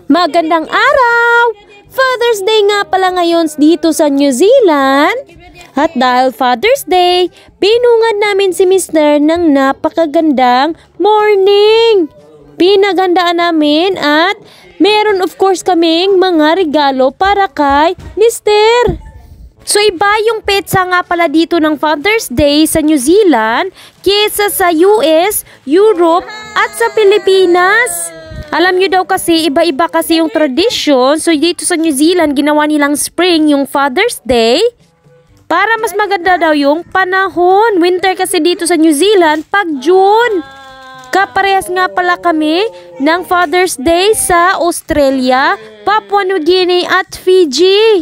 Magandang araw! Father's Day nga pala ngayon dito sa New Zealand. At dahil Father's Day, binungad namin si Mr. ng napakagandang morning. Pinagandaan namin at meron of course kaming mga regalo para kay Mr. So iba yung petsa nga pala dito ng Father's Day sa New Zealand kesa sa US, Europe at sa Pilipinas. Alam nyo daw kasi iba-iba kasi yung tradition. So dito sa New Zealand ginawa nilang spring yung Father's Day para mas maganda daw yung panahon. Winter kasi dito sa New Zealand pag June. Kaparehas nga pala kami ng Father's Day sa Australia, Papua New Guinea at Fiji.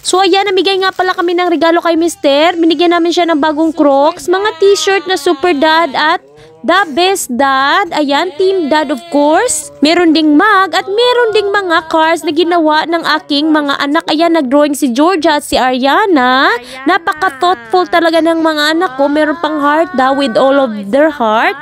So ayan, namigay nga pala kami ng regalo kay Mr. Binigyan namin siya ng bagong Crocs, mga t-shirt na Super Dad at The Best Dad. Ayan, Team Dad of course. Meron ding mug at meron ding mga cards na ginawa ng aking mga anak. Ayan, nag-drawing si Georgia at si Ariana. Napaka-thoughtful talaga ng mga anak ko. Meron pang heart daw with all of their heart.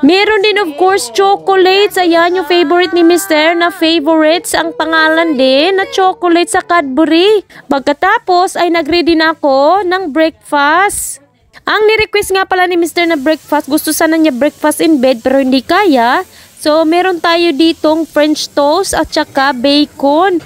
Meron din of course chocolates. Ayan yung favorite ni Mr. na favorites ang pangalan din na chocolate sa Cadbury. Pagkatapos ay nag-ready na ako ng breakfast. Ang ni-request nga pala ni Mr. na breakfast, gusto sana niya breakfast in bed pero hindi kaya. So meron tayo ditong French toast at saka bacon.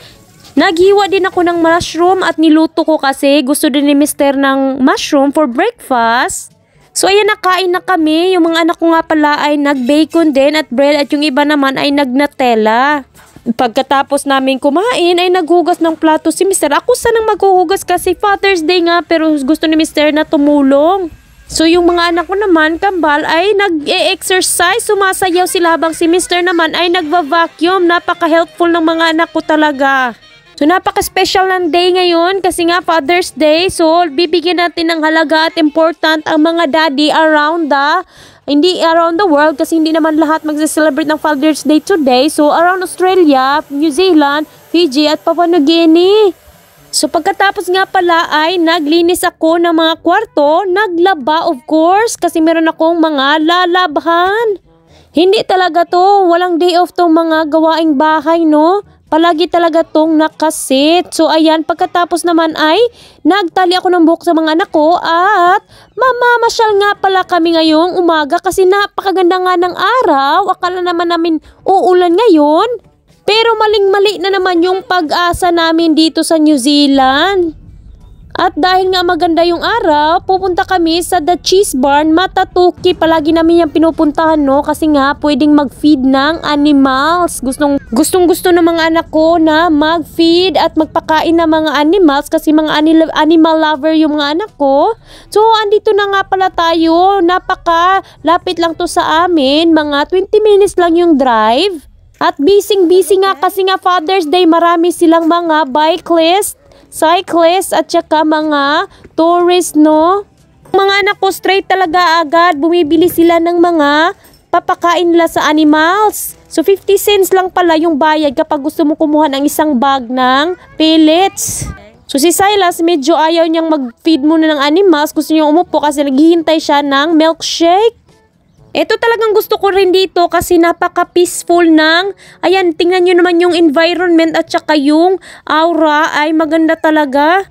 Naghiwa din ako ng mushroom at niluto ko kasi gusto din ni Mr. ng mushroom for breakfast. So ayan, nakain na kami. Yung mga anak ko nga pala ay nag-bacon din at bread at yung iba naman ay nag-Nutella. Pagkatapos namin kumain ay naghugas ng plato si Mr. Ako sanang maghuhugas kasi Father's Day nga pero gusto ni Mr. na tumulong. So yung mga anak ko naman, kambal, ay nag-e-exercise, sumasayaw sila habang si Mr. naman ay nagva-vacuum. Napaka-helpful ng mga anak ko talaga. So napaka-special ng day ngayon kasi nga Father's Day. So bibigyan natin ng halaga at important ang mga daddy around the world kasi hindi naman lahat magse-celebrate ng Father's Day today. So around Australia, New Zealand, Fiji at Papua New Guinea. So pagkatapos nga pala ay naglinis ako ng mga kwarto, naglaba of course kasi meron akong mga lalabhan. Hindi talaga to, walang day off tong mga gawaing bahay, no? Palagi talaga tong nakasit. So ayan, pagkatapos naman ay nagtali ako ng buhok sa mga anak ko at mamamasyal nga pala kami ngayong umaga kasi napakaganda nga ng araw. Akala naman namin uulan ngayon. Pero maling-mali na naman yung pag-asa namin dito sa New Zealand. At dahil nga maganda yung araw, pupunta kami sa The Cheese Barn, Matatuki. Palagi namin yung pinupuntahan, no? Kasi nga, pwedeng mag-feed ng animals. Gustong-gusto ng mga anak ko na mag-feed at magpakain ng mga animals kasi mga animal lover yung mga anak ko. So, andito na nga pala tayo. Napaka-lapit lang to sa amin. Mga 20 minutes lang yung drive. At busy nga kasi nga Father's Day, marami silang mga cyclists at saka mga tourists, no? Mga anak ko straight talaga agad. Bumibili sila ng mga papakain nila sa animals. So 50 cents lang pala yung bayad kapag gusto mo kumuha ng isang bag ng pellets. So si Silas medyo ayaw niyang mag-feed muna ng animals. Gusto niya umupo kasi naghihintay siya ng milkshake. Ito talagang gusto ko rin dito kasi napaka-peaceful ng, ayan, tingnan nyo naman yung environment at saka yung aura ay maganda talaga.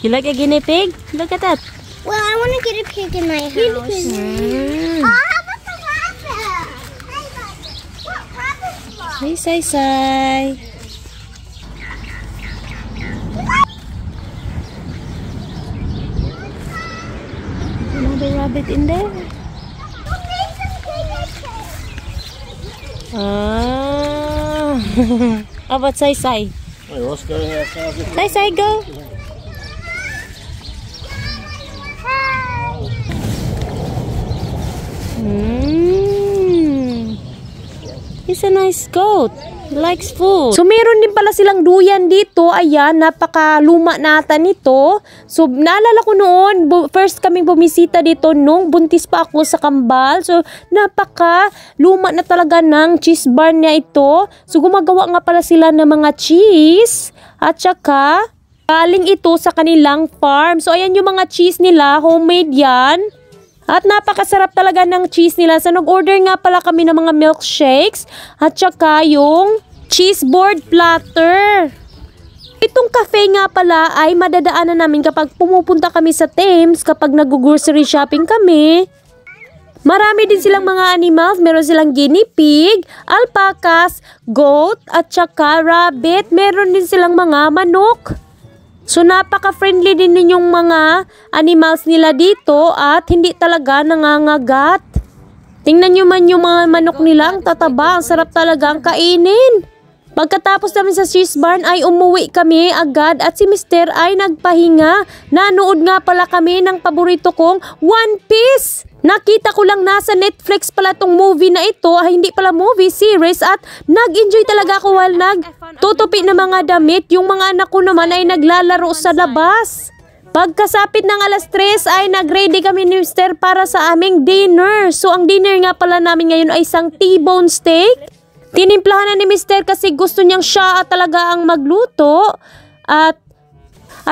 You like a guinea pig? Look at that. Well, I want to get a pig in my house. Oh, how about the rabbit? What rabbit's Hey, Sai. Another rabbit in there. Ah. How about Sai? Hey, let's go here. Sai, go. He's a nice goat. He likes food. So, meron din pala silang duyan dito. Ayan, napakaluma nata nito. So, naalala ko noon, first kaming bumisita dito nung buntis pa ako sa kambal. So, napakaluma na talaga ng cheese barn niya ito. So, gumagawa nga pala sila ng mga cheese. At saka, galing ito sa kanilang farm. So, ayan yung mga cheese nila. Homemade yan. At napakasarap talaga ng cheese nila. So nag-order nga pala kami ng mga milkshakes at saka yung cheese board platter. Itong cafe nga pala ay madadaanan namin kapag pumupunta kami sa Thames, kapag nag-grocery shopping kami. Marami din silang mga animals. Meron silang guinea pig, alpacas, goat, at saka rabbit. Meron din silang mga manok. So napaka-friendly din yung mga animals nila dito at hindi talaga nangangagat. Tingnan nyo man yung mga manok nila, ang tataba, ang sarap talaga ang kainin. Pagkatapos namin sa Swiss Barn ay umuwi kami agad at si Mr. ay nagpahinga. Nanood nga pala kami ng paborito kong One Piece. Nakita ko lang nasa Netflix pala tong movie na ito, hindi pala movie, series, at nag-enjoy talaga ako while nagtutupi ng mga damit. Yung mga anak ko naman ay naglalaro sa labas. Pagkasapit ng alas 3 ay nag-ready kami ni Mr. para sa aming dinner. So ang dinner nga pala namin ngayon ay isang T-bone steak. Tinimplahan na ni Mr. kasi gusto niyang siya talaga ang magluto. At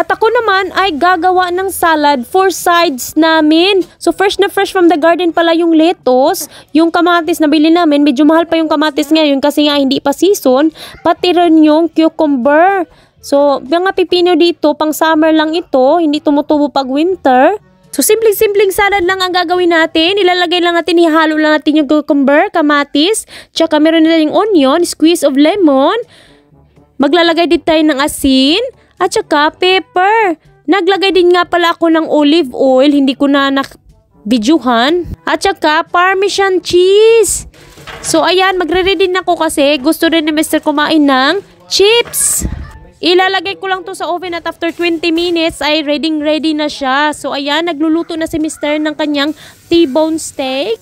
ako naman ay gagawa ng salad for sides namin. So fresh na fresh from the garden pala yung lettuce. Yung kamatis na bili namin, medyo mahal pa yung kamatis ngayon kasi nga hindi pa season. Pati rin yung cucumber. So mga pipino dito, pang summer lang ito, hindi tumutubo pag winter. So simpleng-simpleng salad lang ang gagawin natin. Ilalagay lang natin, ihalo lang natin yung cucumber, kamatis, tsaka meron na yung onion, squeeze of lemon. Maglalagay din tayo ng asin. At saka pepper. Naglagay din nga pala ako ng olive oil. Hindi ko na videohan. At saka parmesan cheese. So ayan, magre-ready na ako kasi gusto rin ni Mr. kumain ng chips. Ilalagay ko lang to sa oven at after 20 minutes ay ready na siya. So ayan, nagluluto na si Mr. ng kanyang T-bone steak.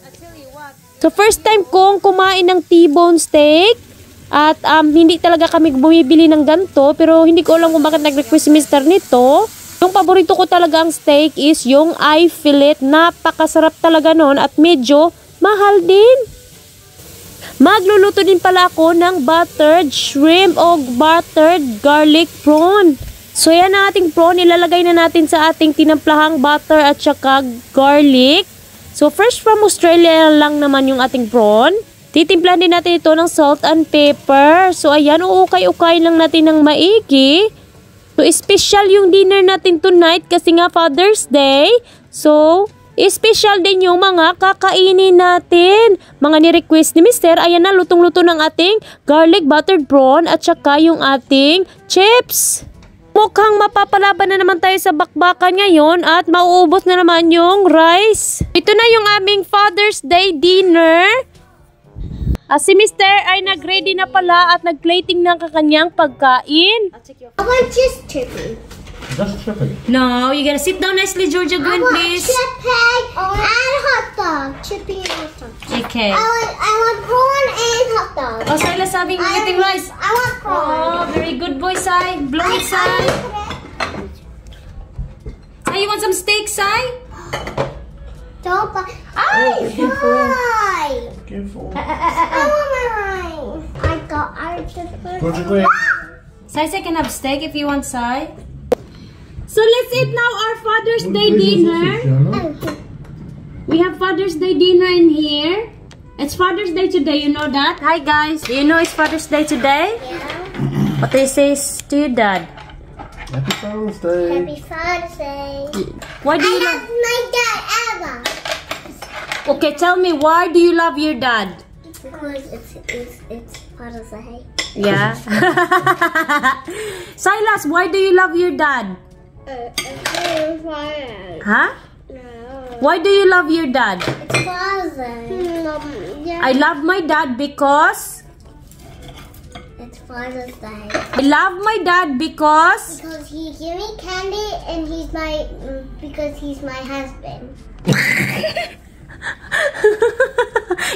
So first time kong kumain ng T-bone steak. At hindi talaga kami bumibili ng ganito. Pero hindi ko alam kung bakit nag-request si Mr. nito. Yung paborito ko talaga ang steak is yung eye fillet. Napakasarap talaga nun at medyo mahal din. Magluluto din pala ako ng buttered shrimp o buttered garlic prawn. So yan ang ating prawn. Ilalagay na natin sa ating tinamplahang butter at saka garlic. So fresh from Australia lang naman yung ating prawn. Titimplan din natin ito ng salt and pepper. So ayan, uukay-ukay lang natin ng maigi. So special yung dinner natin tonight kasi nga Father's Day. So special din yung mga kakainin natin. Mga ni-request ni Mr. Ayan na, lutong-luto ng ating garlic buttered prawn at saka yung ating chips. Mukhang mapapalaban na naman tayo sa bakbakan ngayon at mauubos na naman yung rice. Ito na yung aming Father's Day dinner. Si Mr. ay nag-ready na pala at nag-plating ng kakanyang pagkain. I want just chicken. Just chicken. No, you gotta sit down nicely, Georgia. Go in, please. Chicken and hot dog. Chicken and hot dog. Okay. I want prawn and hot dog. Oh, Silas having eating rice. I want prawn. Oh, very good boy, Sai. Blow it, Sai. Sai, you want some steak, Sai? Don't buy. Oh, careful. Why? Careful. I want my rice. I just put. Put it away. Sai can have steak if you want, Sai. So let's eat now our Father's Day dinner. We have Father's Day dinner in here. It's Father's Day today, you know that? Hi guys, do you know it's Father's Day today? Yeah. What they say to your dad? Happy Father's Day. Happy Father's Day. Why do I you love love... my dad ever. Okay, tell me, why do you love your dad? Because it's Father's Day. Yeah. Silas, why do you love your dad? It's Father's. Huh? No. Why do you love your dad? It's Father's Day. Yeah. I love my dad because... It's Father's Day. I love my dad because... Because he gave me candy and because he's my husband.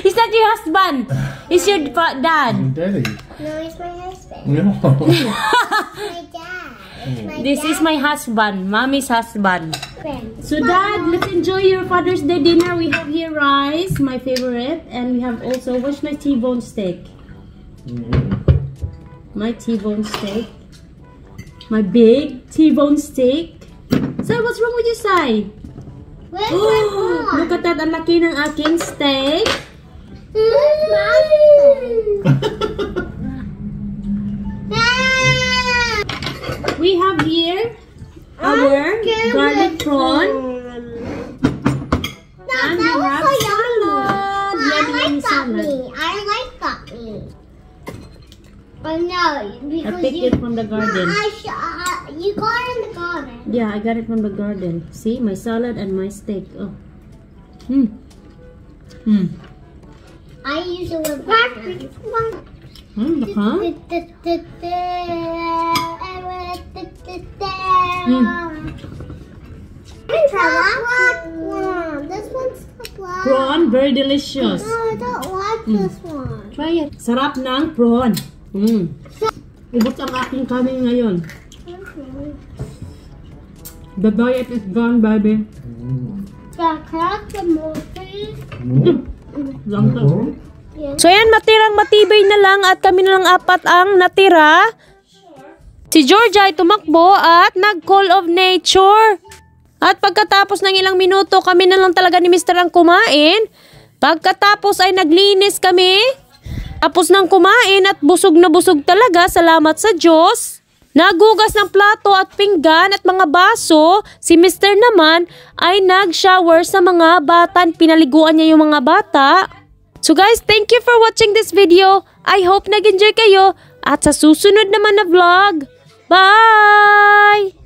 He's not your husband. He's your dad. Daddy. No, he's my husband. No. My dad. It's my This is dad's my husband, mommy's husband. friend. So Dad, let's enjoy your Father's Day dinner. We have here rice, my favorite, and we have also, what's my T-bone steak? My T-bone steak. My big T-bone steak. Sai, what's wrong with you, Sai? Where's my prawn? Look at that, ang laki ng aking steak. Where's my We have here our garlic prawn. And we have salad. Yummy salad. I like that meat. I know, I because picked it from the garden. you got it in the garden. Yeah, I got it from the garden. See, my salad and my steak. Oh. I use it with perfect one. This one's the black. Prawn, very delicious. No, I don't like this one. Try it. Sarap ng prawn. Ubos ang aking kanin ngayon. The diet is gone, baby. Crack the more, please. Lang to. Mm-hmm. So yan, matirang matibay na lang at kami na lang apat ang natira. Si Georgia ay tumakbo at nag-call of nature. At pagkatapos ng ilang minuto, kami na lang talaga ni Mr. ang kumain. Pagkatapos ay naglinis kami. Tapos nang kumain at busog na busog talaga, salamat sa Diyos. Nagugas ng plato at pinggan at mga baso. Si Mr. naman ay nag-shower sa mga bata. Pinaliguan niya yung mga bata. So guys, thank you for watching this video. I hope nag-enjoy kayo. At sa susunod naman na vlog. Bye!